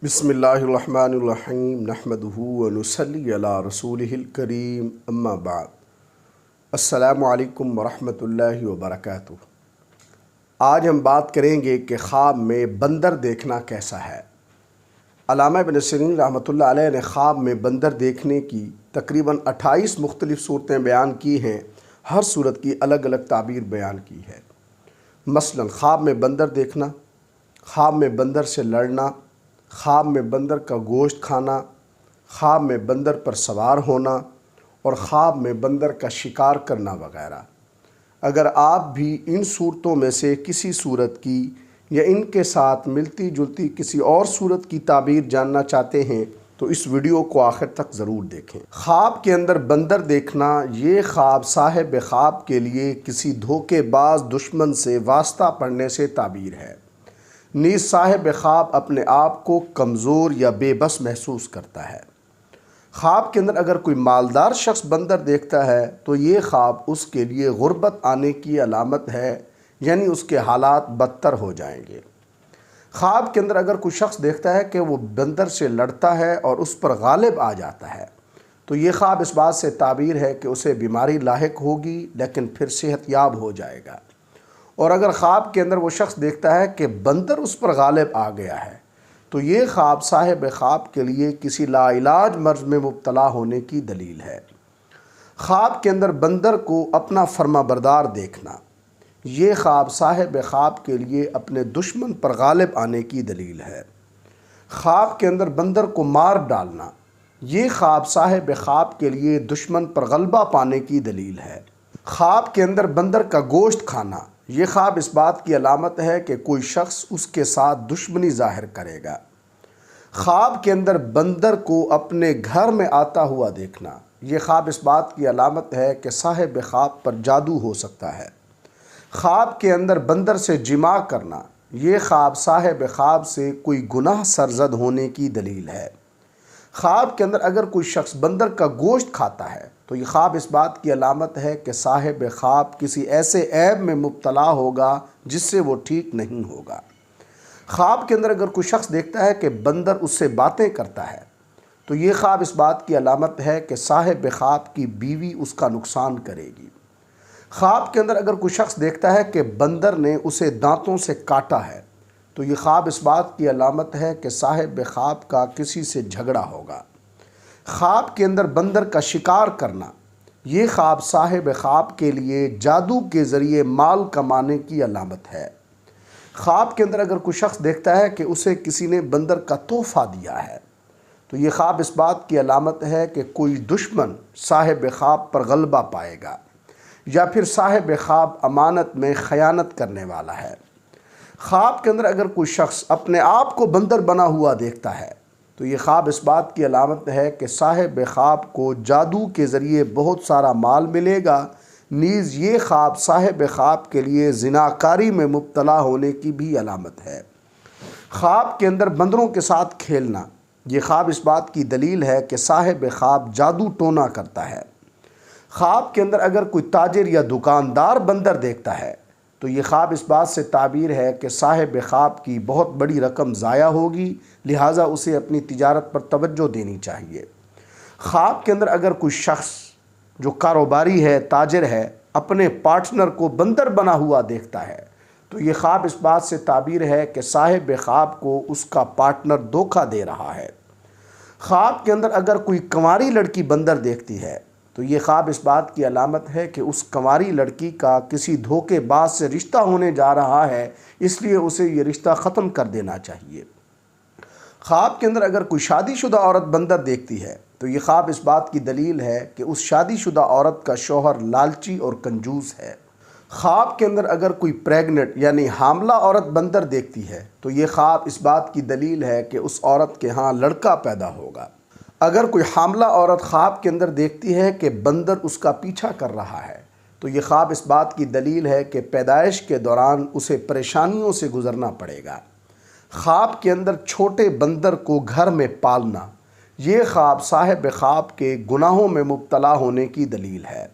बिस्मिल्लाहिर्रहमानिर्रहीम नहमदुहु व नुसल्ली अला रसूलिहिल करीम अम्मा बाद। अस्सलामु अलैकुम व रहमतुल्लाहि व बरकातुहू। आज हम बात करेंगे कि ख्वाब में बंदर देखना कैसा है। अल्लामा इब्न सीरीन रहमतुल्लाह अलैह ने ख्वाब में बंदर देखने की तकरीबन 28 मुख्तलिफ़ सूरतें बयान की हैं। हर सूरत की अलग अलग ताबीर बयान की है। मसलन ख्वाब में बंदर देखना, ख्वाब में बंदर से लड़ना, ख्वाब में बंदर का गोश्त खाना, ख्वाब में बंदर पर सवार होना और ख्वाब में बंदर का शिकार करना वगैरह। अगर आप भी इन सूरतों में से किसी सूरत की या इनके साथ मिलती जुलती किसी और सूरत की ताबीर जानना चाहते हैं तो इस वीडियो को आखिर तक ज़रूर देखें। ख्वाब के अंदर बंदर देखना, ये ख्वाब साहिब ख्वाब के लिए किसी धोखेबाज दुश्मन से वास्ता पड़ने से ताबीर है। नीज़ साहिब ख्वाब अपने आप को कमज़ोर या बेबस महसूस करता है। ख्वाब के अंदर अगर कोई मालदार शख्स बंदर देखता है तो ये ख्वाब उसके लिए गुर्बत आने की अलामत है, यानी उसके हालात बदतर हो जाएंगे। ख्वाब के अंदर अगर कोई शख्स देखता है कि वो बंदर से लड़ता है और उस पर गालिब आ जाता है तो ये ख्वाब इस बात से ताबीर है कि उसे बीमारी लाहिक होगी, लेकिन फिर सेहतयाब हो जाएगा। और अगर ख्वाब के अंदर वो शख्स देखता है कि बंदर उस पर गालिब आ गया है तो ये ख्वाब साहिब ख्वाब के लिए किसी लाइलाज मर्ज़ में मुब्तला होने की दलील है। ख्वाब के अंदर बंदर को अपना फर्माबरदार देखना, ये ख्वाब साहिब ख्वाब के लिए अपने दुश्मन पर गालिब आने की दलील है। ख्वाब के अंदर बंदर को मार डालना, ये ख्वाब साहिब ख्वाब के लिए दुश्मन पर गलबा पाने की दलील है। ख्वाब के अंदर बंदर का गोश्त खाना, ये ख्वाब इस बात की अलामत है कि कोई शख्स उसके साथ दुश्मनी ज़ाहिर करेगा। ख्वाब के अंदर बंदर को अपने घर में आता हुआ देखना, ये ख्वाब इस बात की अलामत है कि साहिब ख्वाब पर जादू हो सकता है। ख्वाब के अंदर बंदर से जिमा करना, ये ख्वाब साहिब ख्वाब से कोई गुनाह सरजद होने की दलील है। ख्वाब के अंदर अगर कोई शख्स बंदर का गोश्त खाता है तो ये ख्वाब इस बात की अलामत है कि साहिब ख्वाब किसी ऐसे ऐब में मुब्तला होगा जिससे वो ठीक नहीं होगा। ख्वाब के अंदर अगर कोई शख्स देखता है कि बंदर उससे बातें करता है तो ये ख्वाब इस बात की अलामत है कि साहिब ख्वाब की बीवी उसका नुकसान करेगी। ख्वाब के अंदर अगर कोई शख्स देखता है कि बंदर ने उसे दांतों से काटा है तो ये ख्वाब इस बात की अलामत है कि साहिब ख्वाब का किसी से झगड़ा होगा। ख्वाब के अंदर बंदर का शिकार करना, ये ख्वाब साहिब ख्वाब के लिए जादू के ज़रिए माल कमाने की अलामत है। ख्वाब के अंदर अगर कोई शख्स देखता है कि उसे किसी ने बंदर का तोहफ़ा दिया है तो ये ख्वाब इस बात की अलामत है कि कोई दुश्मन साहिब ख्वाब पर गलबा पाएगा या फिर साहिब ख्वाब अमानत में ख़यानत करने वाला है। ख्वाब के अंदर अगर कोई शख्स अपने आप को बंदर बना हुआ देखता है तो ये ख्वाब इस बात की अलामत है कि साहिब ख्वाब को जादू के ज़रिए बहुत सारा माल मिलेगा। नीज़ ये ख्वाब साहिब ख्वाब के लिए ज़िनाकारी में मुब्तला होने की भी अलामत है। ख्वाब के अंदर बंदरों के साथ खेलना, ये ख्वाब इस बात की दलील है कि साहिब ख्वाब जादू टोना करता है। ख्वाब के अंदर अगर कोई ताजिर या दुकानदार बंदर देखता है तो ये ख्वाब इस बात से ताबीर है कि साहिब ख्वाब की बहुत बड़ी रकम ज़ाया होगी, लिहाजा उसे अपनी तिजारत पर तवज्जो देनी चाहिए। ख्वाब के अंदर अगर कोई शख्स जो कारोबारी है, ताजिर है, अपने पार्टनर को बंदर बना हुआ देखता है तो ये ख्वाब इस बात से ताबीर है कि साहिब ख्वाब को उसका पार्टनर धोखा दे रहा है। ख्वाब के अंदर अगर कोई कंवारी लड़की बंदर देखती है तो ये ख्वाब इस बात की अलामत है कि उस कंवारी लड़की का किसी धोखेबाज से रिश्ता होने जा रहा है, इसलिए उसे ये रिश्ता ख़त्म कर देना चाहिए। ख्वाब के अंदर अगर कोई शादीशुदा औरत बंदर देखती है तो ये ख्वाब इस बात की दलील है कि उस शादीशुदा औरत का शौहर लालची और कंजूस है। ख्वाब के अंदर अगर कोई प्रेग्नेंट यानी हामला औरत बंदर देखती है तो ये ख्वाब इस बात की दलील है कि उस औरत के यहाँ लड़का पैदा होगा। अगर कोई हामला औरत ख्वाब के अंदर देखती है कि बंदर उसका पीछा कर रहा है तो ये ख्वाब इस बात की दलील है कि पैदाइश के दौरान उसे परेशानियों से गुज़रना पड़ेगा। ख्वाब के अंदर छोटे बंदर को घर में पालना, ये ख्वाब साहिब ख्वाब के गुनाहों में मुब्तला होने की दलील है।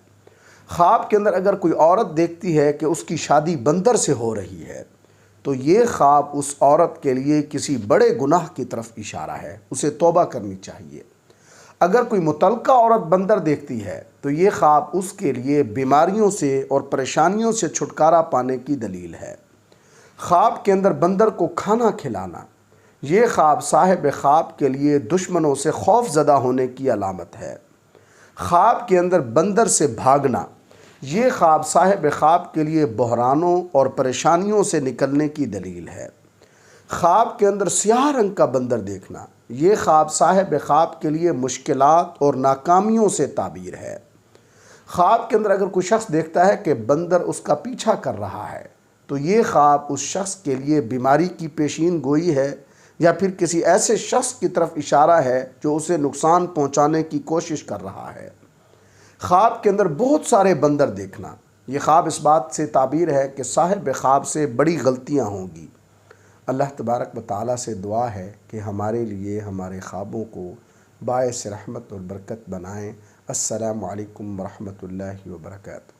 ख्वाब के अंदर अगर कोई औरत देखती है कि उसकी शादी बंदर से हो रही है تو یہ خواب اس عورت کے لیے کسی بڑے گناہ کی طرف اشارہ ہے، اسے توبہ کرنی چاہیے۔ اگر کوئی متعلقہ عورت بندر دیکھتی ہے تو یہ خواب اس کے لیے بیماریوں سے اور پریشانیوں سے چھٹکارا پانے کی دلیل ہے۔ خواب کے اندر بندر کو کھانا کھلانا، یہ خواب صاحب خواب کے لیے دشمنوں سے خوف زدہ ہونے کی علامت ہے۔ خواب کے اندر بندر سے بھاگنا، یہ خواب صاحب خواب کے لیے بحرانوں اور پریشانیوں سے نکلنے کی دلیل ہے۔ خواب کے اندر سیاہ رنگ کا بندر دیکھنا، یہ خواب صاحب خواب کے لیے مشکلات اور ناکامیوں سے تعبیر ہے۔ خواب کے اندر اگر کوئی شخص دیکھتا ہے کہ بندر اس کا پیچھا کر رہا ہے تو یہ خواب اس شخص کے لیے بیماری کی پیشین گوئی ہے یا پھر کسی ایسے شخص کی طرف اشارہ ہے جو اسے نقصان پہنچانے کی کوشش کر رہا ہے۔ خواب کے اندر بہت سارے بندر دیکھنا، یہ خواب اس بات سے تعبیر ہے کہ صاحب خواب سے بڑی غلطیاں ہوں گی۔ اللہ تبارک و تعالیٰ سے دعا ہے کہ ہمارے لیے ہمارے خوابوں کو باعث رحمت اور برکت بنائیں۔ السلام علیکم ورحمۃ اللہ وبرکاتہ۔